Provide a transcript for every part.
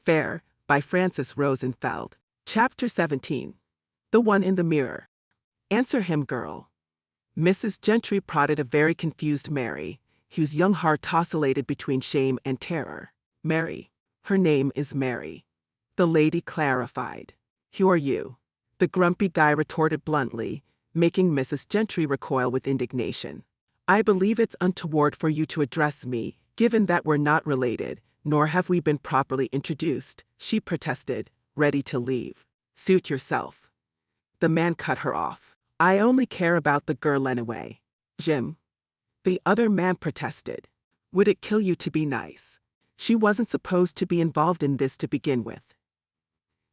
Fair, by Francis Rosenfeld. Chapter 17. The One in the Mirror. Answer him, girl. Mrs. Gentry prodded a very confused Mary, whose young heart oscillated between shame and terror. Mary. Her name is Mary. The lady clarified. Who are you? The grumpy guy retorted bluntly, making Mrs. Gentry recoil with indignation. I believe it's untoward for you to address me, given that we're not related, nor have we been properly introduced, she protested, ready to leave. Suit yourself. The man cut her off. I only care about the girl anyway. Jim. The other man protested. Would it kill you to be nice? She wasn't supposed to be involved in this to begin with.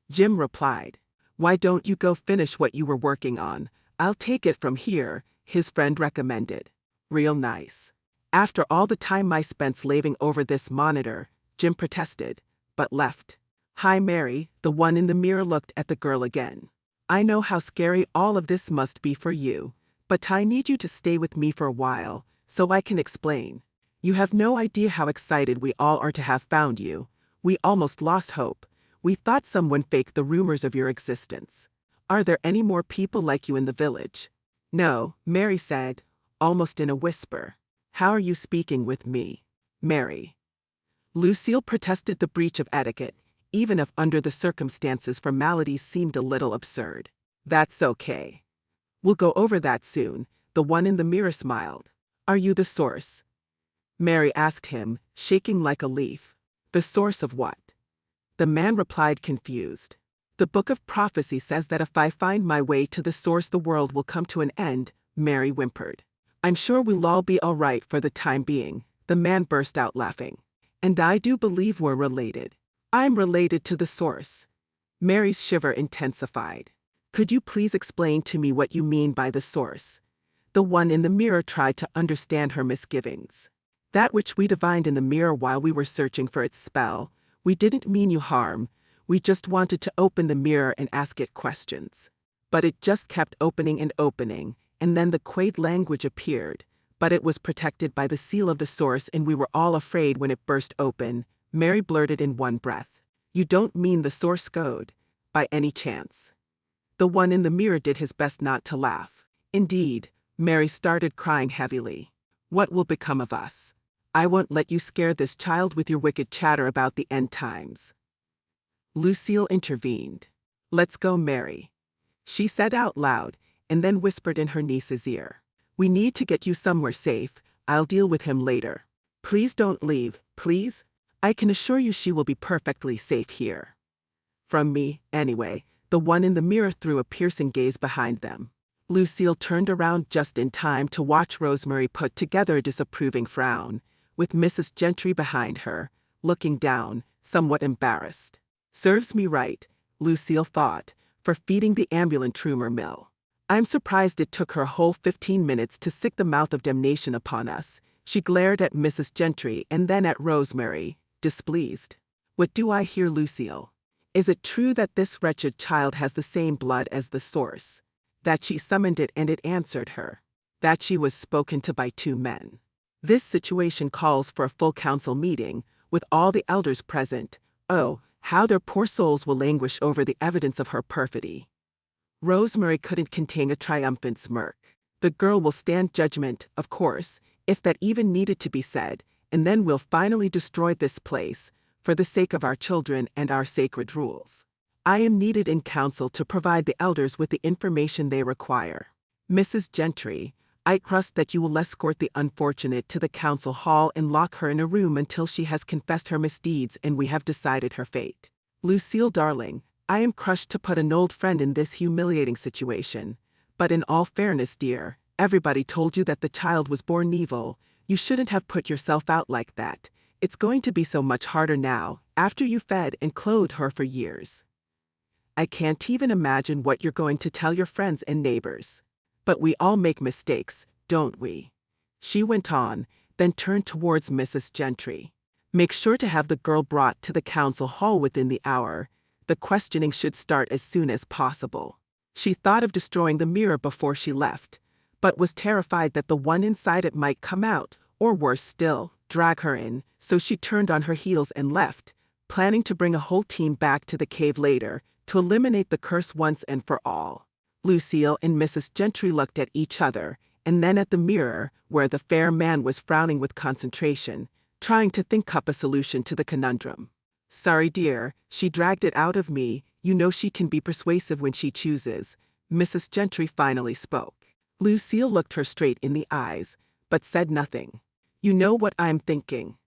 Jim replied. Why don't you go finish what you were working on? I'll take it from here, his friend recommended. Real nice. After all the time I spent slaving over this monitor, Jim protested, but left. Hi Mary, the one in the mirror looked at the girl again. I know how scary all of this must be for you, but I need you to stay with me for a while, so I can explain. You have no idea how excited we all are to have found you. We almost lost hope. We thought someone faked the rumors of your existence. Are there any more people like you in the village? No, Mary said, almost in a whisper. How are you speaking with me? Mary. Lucille protested the breach of etiquette, even if under the circumstances formalities seemed a little absurd. That's okay. We'll go over that soon, the one in the mirror smiled. Are you the source? Mary asked him, shaking like a leaf. The source of what? The man replied confused. The book of prophecy says that if I find my way to the source the world will come to an end, Mary whimpered. I'm sure we'll all be all right for the time being, the man burst out laughing. And I do believe we're related. I'm related to the source. Mary's shiver intensified. Could you please explain to me what you mean by the source? The one in the mirror tried to understand her misgivings. That which we divined in the mirror while we were searching for its spell, we didn't mean you harm, we just wanted to open the mirror and ask it questions. But it just kept opening, and then the quaid language appeared, but it was protected by the seal of the source and we were all afraid when it burst open, Mary blurted in one breath. You don't mean the source code, by any chance? The one in the mirror did his best not to laugh. Indeed, Mary started crying heavily. What will become of us? I won't let you scare this child with your wicked chatter about the end times. Lucille intervened. Let's go, Mary. She said out loud, and then whispered in her niece's ear. We need to get you somewhere safe, I'll deal with him later. Please don't leave, please? I can assure you she will be perfectly safe here. From me, anyway, the one in the mirror threw a piercing gaze behind them. Lucille turned around just in time to watch Rosemary put together a disapproving frown, with Mrs. Gentry behind her, looking down, somewhat embarrassed. Serves me right, Lucille thought, for feeding the ambulant rumor mill. I'm surprised it took her a whole 15 minutes to sick the mouth of damnation upon us. She glared at Mrs. Gentry and then at Rosemary, displeased. What do I hear, Lucille? Is it true that this wretched child has the same blood as the source? That she summoned it and it answered her? That she was spoken to by two men? This situation calls for a full council meeting, with all the elders present. Oh, how their poor souls will languish over the evidence of her perfidy. Rosemary couldn't contain a triumphant smirk. The girl will stand judgment, of course, if that even needed to be said, and then we'll finally destroy this place, for the sake of our children and our sacred rules. I am needed in council to provide the elders with the information they require. Mrs. Gentry, I trust that you will escort the unfortunate to the council hall and lock her in a room until she has confessed her misdeeds and we have decided her fate. Lucille, darling, I am crushed to put an old friend in this humiliating situation. But in all fairness, dear, everybody told you that the child was born evil. You shouldn't have put yourself out like that. It's going to be so much harder now, after you fed and clothed her for years. I can't even imagine what you're going to tell your friends and neighbors. But we all make mistakes, don't we? She went on, then turned towards Mrs. Gentry. Make sure to have the girl brought to the council hall within the hour. The questioning should start as soon as possible. She thought of destroying the mirror before she left, but was terrified that the one inside it might come out, or worse still, drag her in, so she turned on her heels and left, planning to bring a whole team back to the cave later to eliminate the curse once and for all. Lucille and Mrs. Gentry looked at each other, and then at the mirror, where the fair man was frowning with concentration, trying to think up a solution to the conundrum. "Sorry, dear, she dragged it out of me. You know she can be persuasive when she chooses," Mrs. Gentry finally spoke. Lucille looked her straight in the eyes, but said nothing. "You know what I'm thinking."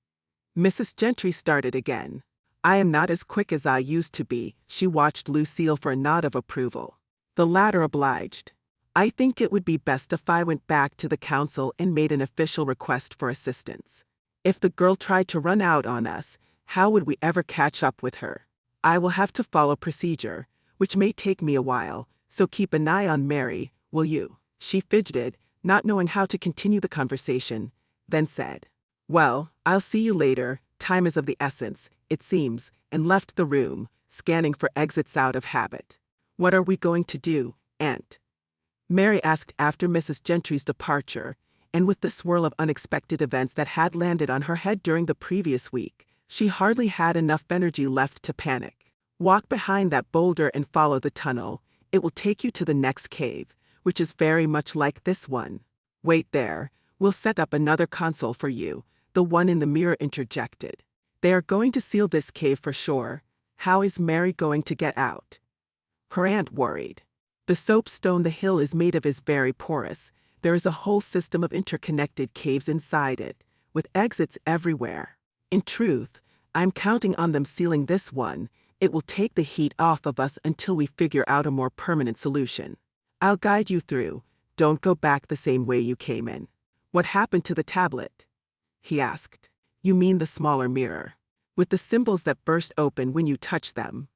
Mrs. Gentry started again. "I am not as quick as I used to be." She watched Lucille for a nod of approval. The latter obliged. "I think it would be best if I went back to the council and made an official request for assistance. If the girl tried to run out on us, how would we ever catch up with her? I will have to follow procedure, which may take me a while, so keep an eye on Mary, will you?" She fidgeted, not knowing how to continue the conversation, then said, "Well, I'll see you later, time is of the essence, it seems," and left the room, scanning for exits out of habit. "What are we going to do, Aunt?" Mary asked after Mrs. Gentry's departure, and with the swirl of unexpected events that had landed on her head during the previous week, she hardly had enough energy left to panic. "Walk behind that boulder and follow the tunnel. It will take you to the next cave, which is very much like this one. Wait there, we'll set up another console for you," the one in the mirror interjected. "They are going to seal this cave for sure. How is Mary going to get out?" Her aunt worried. "The soapstone the hill is made of is very porous. There is a whole system of interconnected caves inside it, with exits everywhere. In truth, I'm counting on them sealing this one. It will take the heat off of us until we figure out a more permanent solution. I'll guide you through. Don't go back the same way you came in." "What happened to the tablet?" he asked. "You mean the smaller mirror, with the symbols that burst open when you touch them?"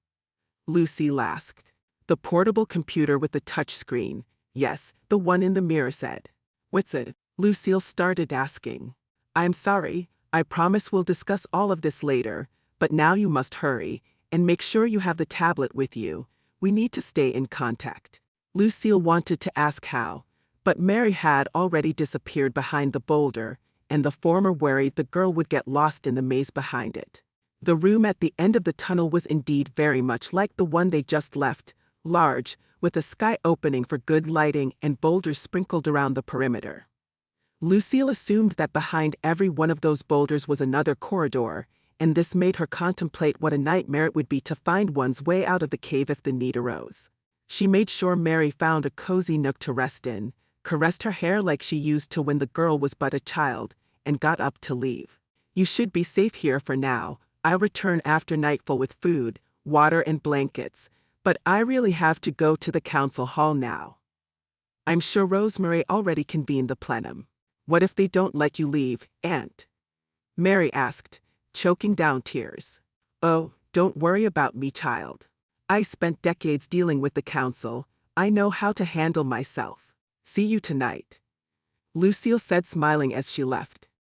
Lucille asked. "The portable computer with the touch screen, yes," the one in the mirror said. "What's it?" Lucille started asking. "I'm sorry, I promise we'll discuss all of this later, but now you must hurry, and make sure you have the tablet with you. We need to stay in contact." Lucille wanted to ask how, but Mary had already disappeared behind the boulder, and the former worried the girl would get lost in the maze behind it. The room at the end of the tunnel was indeed very much like the one they just left, large, with a sky opening for good lighting and boulders sprinkled around the perimeter. Lucille assumed that behind every one of those boulders was another corridor, and this made her contemplate what a nightmare it would be to find one's way out of the cave if the need arose. She made sure Mary found a cozy nook to rest in, caressed her hair like she used to when the girl was but a child, and got up to leave. "You should be safe here for now. I'll return after nightfall with food, water and blankets, but I really have to go to the council hall now. I'm sure Rosemary already convened the plenum." "What if they don't let you leave, Aunt?" Mary asked, choking down tears. "Oh, don't worry about me, child. I spent decades dealing with the council. I know how to handle myself. See you tonight," Lucille said, smiling as she left.